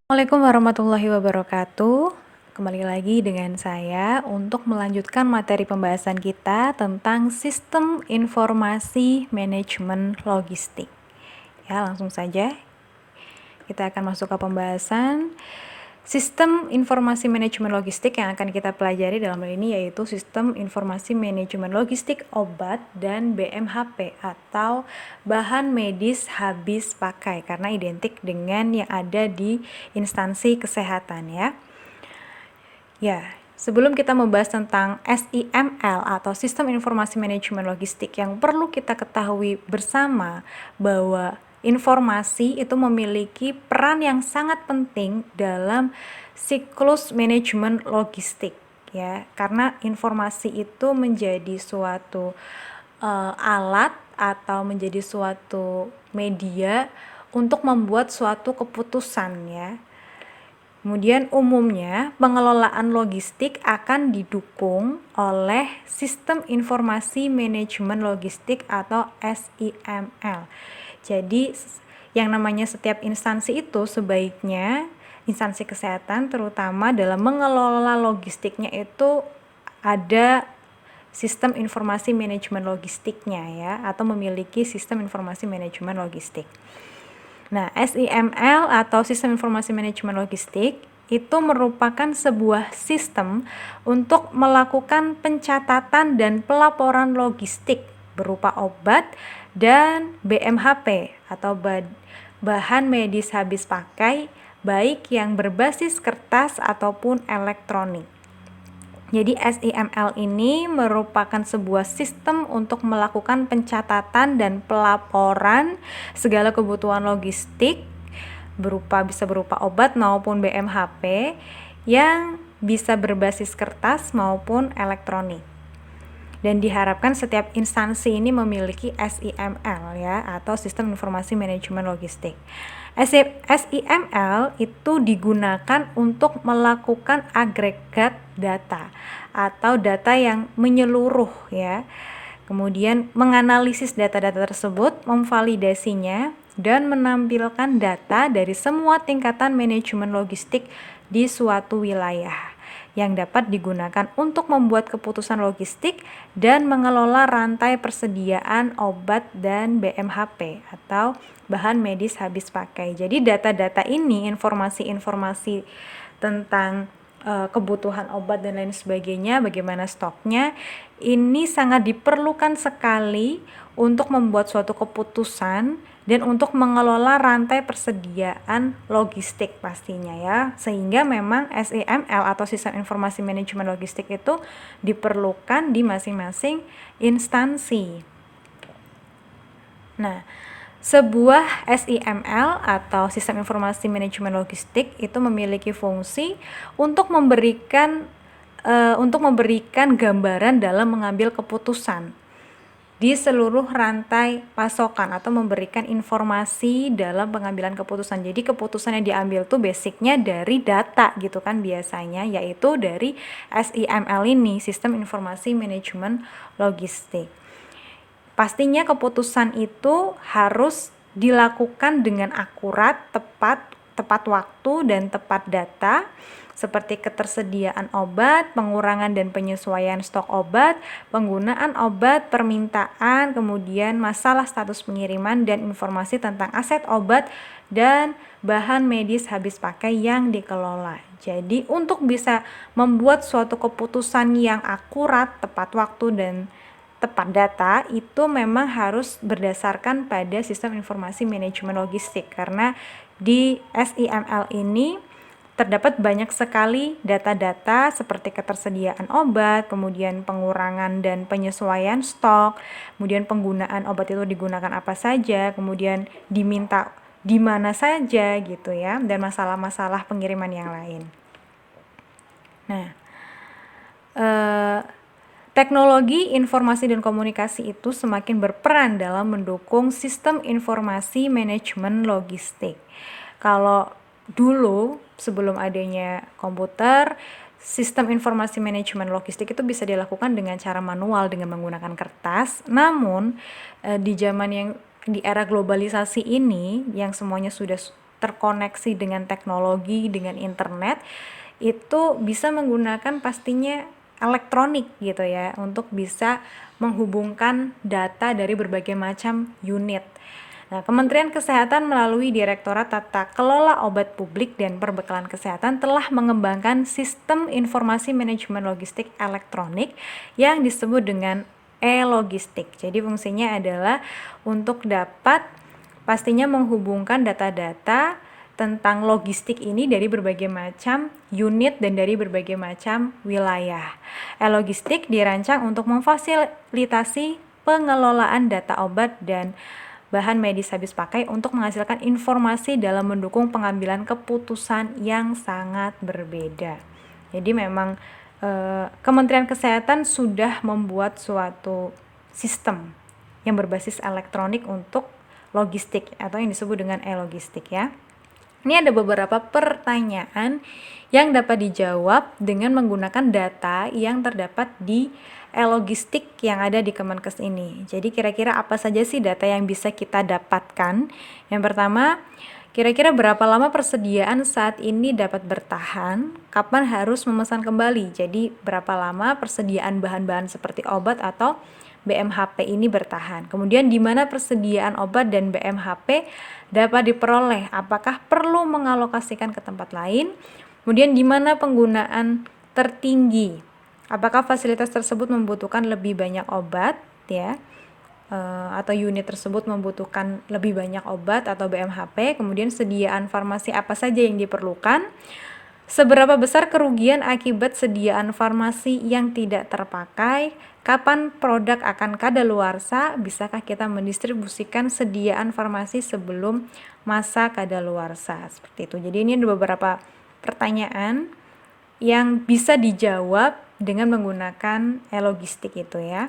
Assalamualaikum warahmatullahi wabarakatuh. Kembali lagi dengan saya untuk melanjutkan materi pembahasan kita tentang sistem informasi manajemen logistik. Ya, langsung saja kita akan masuk ke pembahasan. Sistem informasi manajemen logistik yang akan kita pelajari dalam hal ini yaitu sistem informasi manajemen logistik obat dan BMHP atau bahan medis habis pakai, karena identik dengan yang ada di instansi kesehatan ya. Ya, sebelum kita membahas tentang SIML atau Sistem Informasi Manajemen Logistik, yang perlu kita ketahui bersama bahwa informasi itu memiliki peran yang sangat penting dalam siklus manajemen logistik ya, karena informasi itu menjadi suatu alat atau menjadi suatu media untuk membuat suatu keputusan ya. Kemudian umumnya pengelolaan logistik akan didukung oleh Sistem Informasi Manajemen Logistik atau SIML. Jadi yang namanya setiap instansi itu sebaiknya instansi kesehatan terutama dalam mengelola logistiknya itu ada sistem informasi manajemen logistiknya ya, atau memiliki sistem informasi manajemen logistik. Nah, SIML atau Sistem Informasi Manajemen Logistik itu merupakan sebuah sistem untuk melakukan pencatatan dan pelaporan logistik berupa obat dan BMHP atau bahan medis habis pakai, baik yang berbasis kertas ataupun elektronik. Jadi SIML ini merupakan sebuah sistem untuk melakukan pencatatan dan pelaporan segala kebutuhan logistik bisa berupa obat maupun BMHP yang bisa berbasis kertas maupun elektronik. Dan diharapkan setiap instansi ini memiliki SIML ya, atau Sistem Informasi Manajemen Logistik. SIML itu digunakan untuk melakukan agregat data atau data yang menyeluruh ya. Kemudian menganalisis data-data tersebut, memvalidasinya dan menampilkan data dari semua tingkatan manajemen logistik di suatu wilayah yang dapat digunakan untuk membuat keputusan logistik dan mengelola rantai persediaan obat dan BMHP atau bahan medis habis pakai. Jadi data-data ini, informasi-informasi tentang kebutuhan obat dan lain sebagainya, bagaimana stoknya, ini sangat diperlukan sekali untuk membuat suatu keputusan dan untuk mengelola rantai persediaan logistik pastinya ya, sehingga memang SIML atau Sistem Informasi Manajemen Logistik itu diperlukan di masing-masing instansi. Nah, sebuah SIML atau Sistem Informasi Manajemen Logistik itu memiliki fungsi untuk memberikan gambaran dalam mengambil keputusan di seluruh rantai pasokan atau memberikan informasi dalam pengambilan keputusan. Jadi keputusan yang diambil tuh basicnya dari data gitu kan biasanya, yaitu dari SIML ini, Sistem Informasi Manajemen Logistik. Pastinya keputusan itu harus dilakukan dengan akurat, tepat waktu dan tepat data, seperti ketersediaan obat, pengurangan dan penyesuaian stok obat, penggunaan obat, permintaan, kemudian masalah status pengiriman dan informasi tentang aset obat dan bahan medis habis pakai yang dikelola. Jadi untuk bisa membuat suatu keputusan yang akurat, tepat waktu dan tepat data itu memang harus berdasarkan pada sistem informasi manajemen logistik, karena di SIML ini terdapat banyak sekali data-data seperti ketersediaan obat, kemudian pengurangan dan penyesuaian stok, kemudian penggunaan obat itu digunakan apa saja, kemudian diminta di mana saja gitu ya, dan masalah-masalah pengiriman yang lain. Nah, teknologi informasi dan komunikasi itu semakin berperan dalam mendukung sistem informasi manajemen logistik. Kalau dulu sebelum adanya komputer, sistem informasi manajemen logistik itu bisa dilakukan dengan cara manual dengan menggunakan kertas. Namun di zaman yang di era globalisasi ini yang semuanya sudah terkoneksi dengan teknologi, dengan internet, itu bisa menggunakan pastinya elektronik gitu ya, untuk bisa menghubungkan data dari berbagai macam unit. Nah, Kementerian Kesehatan melalui Direktorat Tata Kelola Obat Publik dan Perbekalan Kesehatan telah mengembangkan sistem informasi manajemen logistik elektronik yang disebut dengan e-logistik. Jadi fungsinya adalah untuk dapat pastinya menghubungkan data-data tentang logistik ini dari berbagai macam unit dan dari berbagai macam wilayah. E-logistik dirancang untuk memfasilitasi pengelolaan data obat dan bahan medis habis pakai untuk menghasilkan informasi dalam mendukung pengambilan keputusan yang sangat berbeda. Jadi memang Kementerian Kesehatan sudah membuat suatu sistem yang berbasis elektronik untuk logistik atau yang disebut dengan e-logistik ya. Ini ada beberapa pertanyaan yang dapat dijawab dengan menggunakan data yang terdapat di e-logistik yang ada di Kemenkes ini. Jadi kira-kira apa saja sih data yang bisa kita dapatkan? Yang pertama, kira-kira berapa lama persediaan saat ini dapat bertahan? Kapan harus memesan kembali? Jadi berapa lama persediaan bahan-bahan seperti obat atau BMHP ini bertahan. Kemudian di mana persediaan obat dan BMHP dapat diperoleh? Apakah perlu mengalokasikan ke tempat lain? Kemudian di mana penggunaan tertinggi? Apakah fasilitas tersebut membutuhkan lebih banyak obat ya? Atau unit tersebut membutuhkan lebih banyak obat atau BMHP, kemudian sediaan farmasi apa saja yang diperlukan, seberapa besar kerugian akibat sediaan farmasi yang tidak terpakai, kapan produk akan kadaluarsa, bisakah kita mendistribusikan sediaan farmasi sebelum masa kadaluarsa, seperti itu. Jadi ini ada beberapa pertanyaan yang bisa dijawab dengan menggunakan e-logistik itu ya.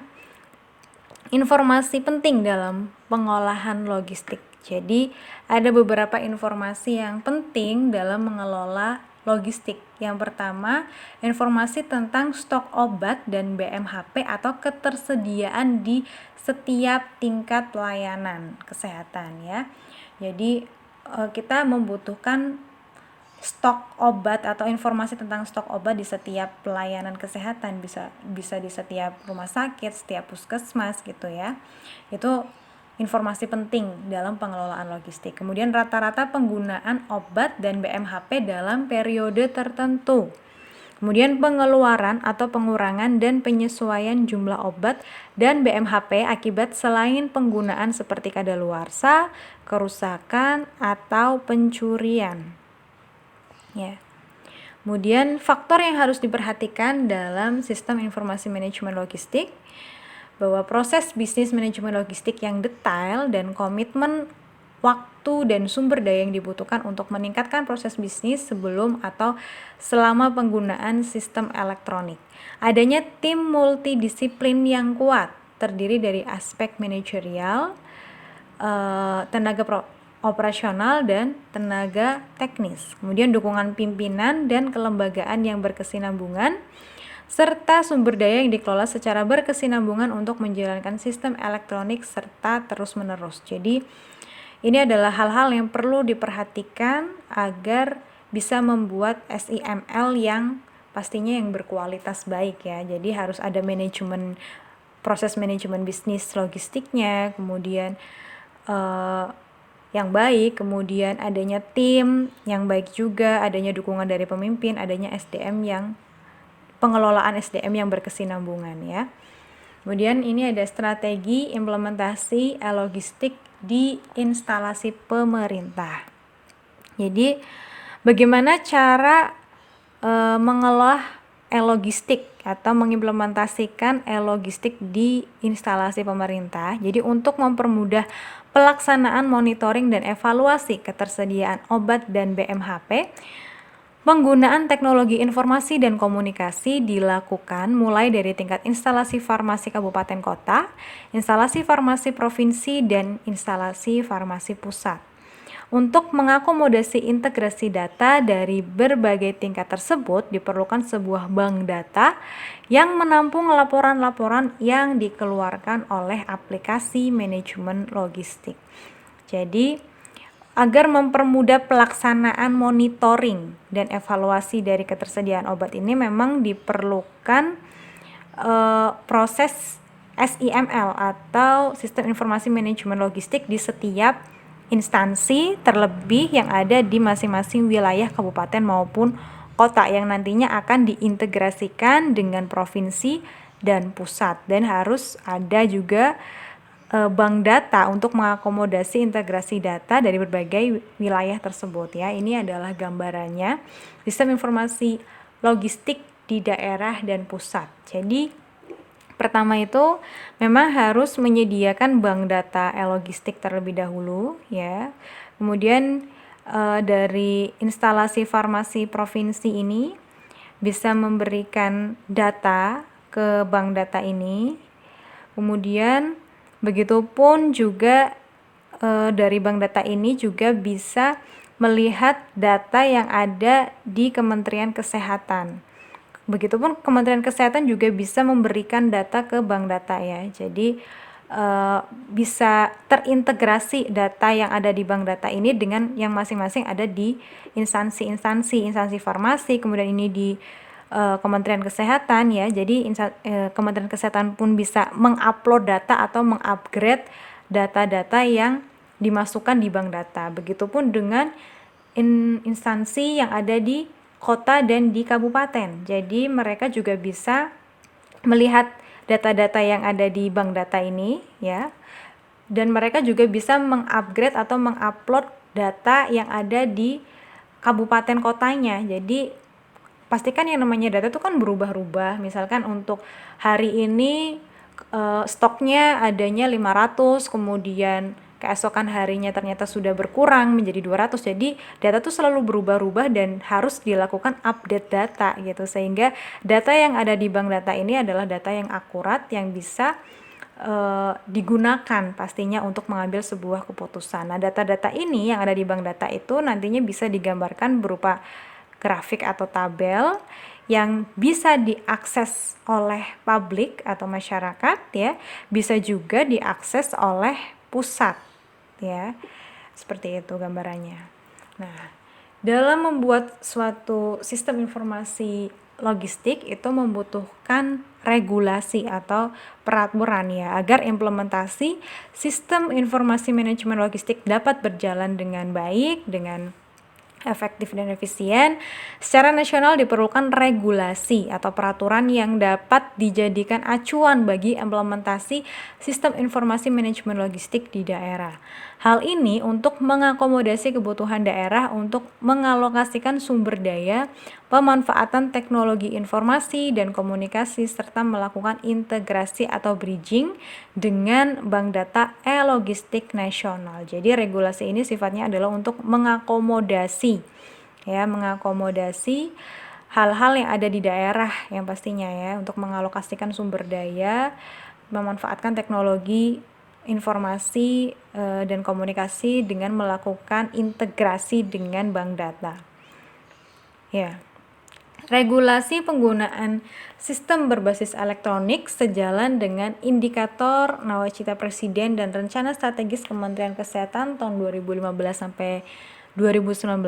Informasi penting dalam pengolahan logistik. Jadi ada beberapa informasi yang penting dalam mengelola logistik. Yang pertama, informasi tentang stok obat dan BMHP atau ketersediaan di setiap tingkat pelayanan kesehatan ya. Jadi kita membutuhkan stok obat atau informasi tentang stok obat di setiap pelayanan kesehatan, bisa di setiap rumah sakit, setiap puskesmas gitu ya. Itu informasi penting dalam pengelolaan logistik. Kemudian rata-rata penggunaan obat dan BMHP dalam periode tertentu. Kemudian pengeluaran atau pengurangan dan penyesuaian jumlah obat dan BMHP akibat selain penggunaan seperti kadaluarsa, kerusakan, atau pencurian. Ya. Kemudian faktor yang harus diperhatikan dalam sistem informasi manajemen logistik, bahwa proses bisnis manajemen logistik yang detail dan komitmen waktu dan sumber daya yang dibutuhkan untuk meningkatkan proses bisnis sebelum atau selama penggunaan sistem elektronik. Adanya tim multidisiplin yang kuat, terdiri dari aspek manajerial, tenaga operasional dan tenaga teknis. Kemudian dukungan pimpinan dan kelembagaan yang berkesinambungan serta sumber daya yang dikelola secara berkesinambungan untuk menjalankan sistem elektronik serta terus-menerus. Jadi ini adalah hal-hal yang perlu diperhatikan agar bisa membuat SIML yang pastinya yang berkualitas baik ya. Jadi harus ada manajemen, proses manajemen bisnis logistiknya, kemudian yang baik, kemudian adanya tim yang baik juga, adanya dukungan dari pemimpin, adanya pengelolaan SDM yang berkesinambungan ya. Kemudian ini ada strategi implementasi e-logistik di instalasi pemerintah. Jadi bagaimana cara mengelola e-logistik atau mengimplementasikan e-logistik di instalasi pemerintah. Jadi untuk mempermudah pelaksanaan monitoring dan evaluasi ketersediaan obat dan BMHP, penggunaan teknologi informasi dan komunikasi dilakukan mulai dari tingkat instalasi farmasi kabupaten kota, instalasi farmasi provinsi, dan instalasi farmasi pusat. Untuk mengakomodasi integrasi data dari berbagai tingkat tersebut, diperlukan sebuah bank data yang menampung laporan-laporan yang dikeluarkan oleh aplikasi manajemen logistik. Jadi, agar mempermudah pelaksanaan monitoring dan evaluasi dari ketersediaan obat ini memang diperlukan proses SIML atau Sistem Informasi Manajemen Logistik di setiap instansi, terlebih yang ada di masing-masing wilayah kabupaten maupun kota yang nantinya akan diintegrasikan dengan provinsi dan pusat, dan harus ada juga bank data untuk mengakomodasi integrasi data dari berbagai wilayah tersebut ya. Ini adalah gambarannya sistem informasi logistik di daerah dan pusat. Jadi pertama itu memang harus menyediakan bank data logistik terlebih dahulu ya. Kemudian dari instalasi farmasi provinsi ini bisa memberikan data ke bank data ini. Kemudian begitupun juga dari bank data ini juga bisa melihat data yang ada di Kementerian Kesehatan. Begitupun Kementerian Kesehatan juga bisa memberikan data ke bank data ya. Jadi bisa terintegrasi data yang ada di bank data ini dengan yang masing-masing ada di instansi farmasi, kemudian ini di Kementerian Kesehatan ya. Jadi Kementerian Kesehatan pun bisa mengupload data atau mengupgrade data-data yang dimasukkan di bank data. Begitupun dengan instansi yang ada di kota dan di kabupaten. Jadi mereka juga bisa melihat data-data yang ada di bank data ini ya. Dan mereka juga bisa mengupgrade atau mengupload data yang ada di kabupaten kotanya. Jadi pastikan yang namanya data itu kan berubah-ubah. Misalkan untuk hari ini stoknya adanya 500, kemudian keesokan harinya ternyata sudah berkurang menjadi 200. Jadi data itu selalu berubah-ubah dan harus dilakukan update data gitu, sehingga data yang ada di bank data ini adalah data yang akurat yang bisa digunakan pastinya untuk mengambil sebuah keputusan. Nah, data-data ini yang ada di bank data itu nantinya bisa digambarkan berupa grafik atau tabel yang bisa diakses oleh publik atau masyarakat ya, bisa juga diakses oleh pusat ya. Seperti itu gambarannya. Nah, dalam membuat suatu sistem informasi logistik itu membutuhkan regulasi atau peraturan ya, agar implementasi sistem informasi manajemen logistik dapat berjalan dengan baik, dengan efektif dan efisien. Secara nasional diperlukan regulasi atau peraturan yang dapat dijadikan acuan bagi implementasi sistem informasi manajemen logistik di daerah. Hal ini untuk mengakomodasi kebutuhan daerah untuk mengalokasikan sumber daya, pemanfaatan teknologi informasi dan komunikasi, serta melakukan integrasi atau bridging dengan bank data e-logistik nasional. Jadi regulasi ini sifatnya adalah untuk mengakomodasi hal-hal yang ada di daerah yang pastinya ya, untuk mengalokasikan sumber daya, memanfaatkan teknologi informasi dan komunikasi dengan melakukan integrasi dengan bank data. Ya. Regulasi penggunaan sistem berbasis elektronik sejalan dengan indikator nawacita Presiden dan rencana strategis Kementerian Kesehatan tahun 2015 sampai 2019,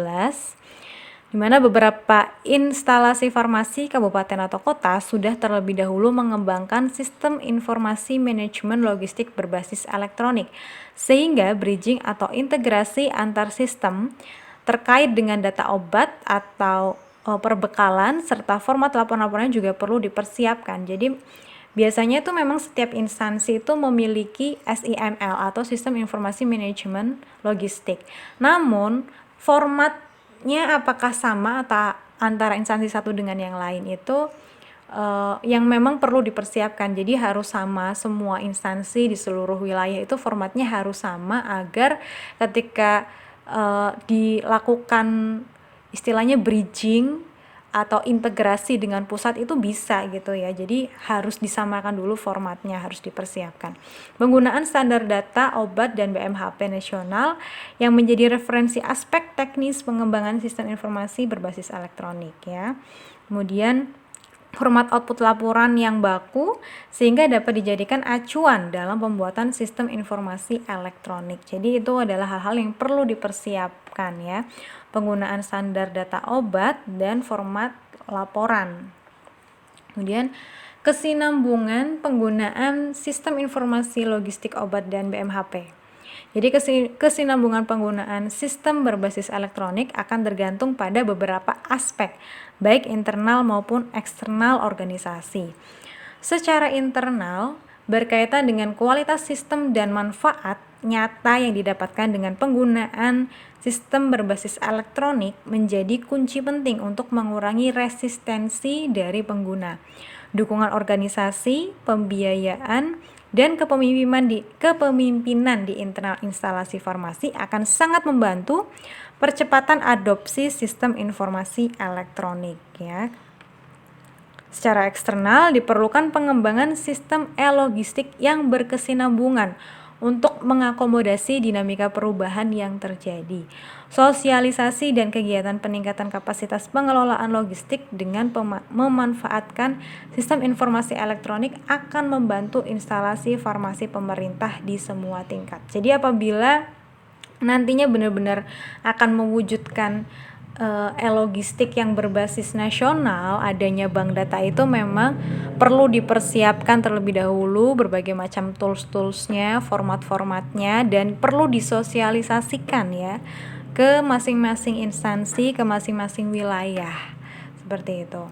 di mana beberapa instalasi farmasi kabupaten atau kota sudah terlebih dahulu mengembangkan sistem informasi manajemen logistik berbasis elektronik, sehingga bridging atau integrasi antar sistem terkait dengan data obat atau perbekalan serta format laporan-laporan juga perlu dipersiapkan. Jadi biasanya itu memang setiap instansi itu memiliki SIML atau Sistem Informasi Manajemen Logistik. Namun formatnya apakah sama atau antara instansi satu dengan yang lain itu yang memang perlu dipersiapkan. Jadi harus sama, semua instansi di seluruh wilayah itu formatnya harus sama agar ketika dilakukan istilahnya bridging atau integrasi dengan pusat itu bisa gitu ya. Jadi harus disamakan dulu formatnya, harus dipersiapkan. Penggunaan standar data obat dan BMHP nasional yang menjadi referensi aspek teknis pengembangan sistem informasi berbasis elektronik ya. Kemudian format output laporan yang baku sehingga dapat dijadikan acuan dalam pembuatan sistem informasi elektronik. Jadi itu adalah hal-hal yang perlu dipersiapkan ya. Penggunaan standar data obat dan format laporan. Kemudian kesinambungan penggunaan sistem informasi logistik obat dan BMHP. Jadi kesinambungan penggunaan sistem berbasis elektronik akan tergantung pada beberapa aspek, baik internal maupun eksternal organisasi. Secara internal, berkaitan dengan kualitas sistem dan manfaat nyata yang didapatkan dengan penggunaan sistem berbasis elektronik menjadi kunci penting untuk mengurangi resistensi dari pengguna. Dukungan organisasi, pembiayaan, dan kepemimpinan di internal instalasi farmasi akan sangat membantu percepatan adopsi sistem informasi elektronik ya. Secara eksternal diperlukan pengembangan sistem e-logistik yang berkesinambungan untuk mengakomodasi dinamika perubahan yang terjadi. Sosialisasi dan kegiatan peningkatan kapasitas pengelolaan logistik dengan memanfaatkan sistem informasi elektronik akan membantu instalasi farmasi pemerintah di semua tingkat. Jadi apabila nantinya benar-benar akan mewujudkan e-logistik yang berbasis nasional, adanya bank data itu memang perlu dipersiapkan terlebih dahulu berbagai macam tools-toolsnya, format-formatnya, dan perlu disosialisasikan ya ke masing-masing instansi, ke masing-masing wilayah, seperti itu.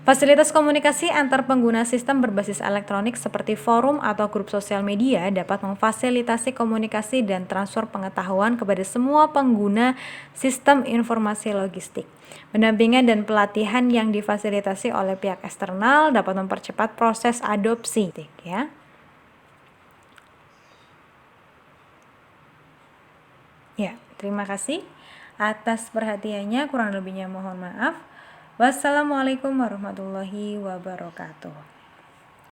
Fasilitas komunikasi antar pengguna sistem berbasis elektronik seperti forum atau grup sosial media dapat memfasilitasi komunikasi dan transfer pengetahuan kepada semua pengguna sistem informasi logistik. Pendampingan dan pelatihan yang difasilitasi oleh pihak eksternal dapat mempercepat proses adopsi ya. Ya, terima kasih atas perhatiannya, kurang lebihnya mohon maaf. Wassalamualaikum warahmatullahi wabarakatuh.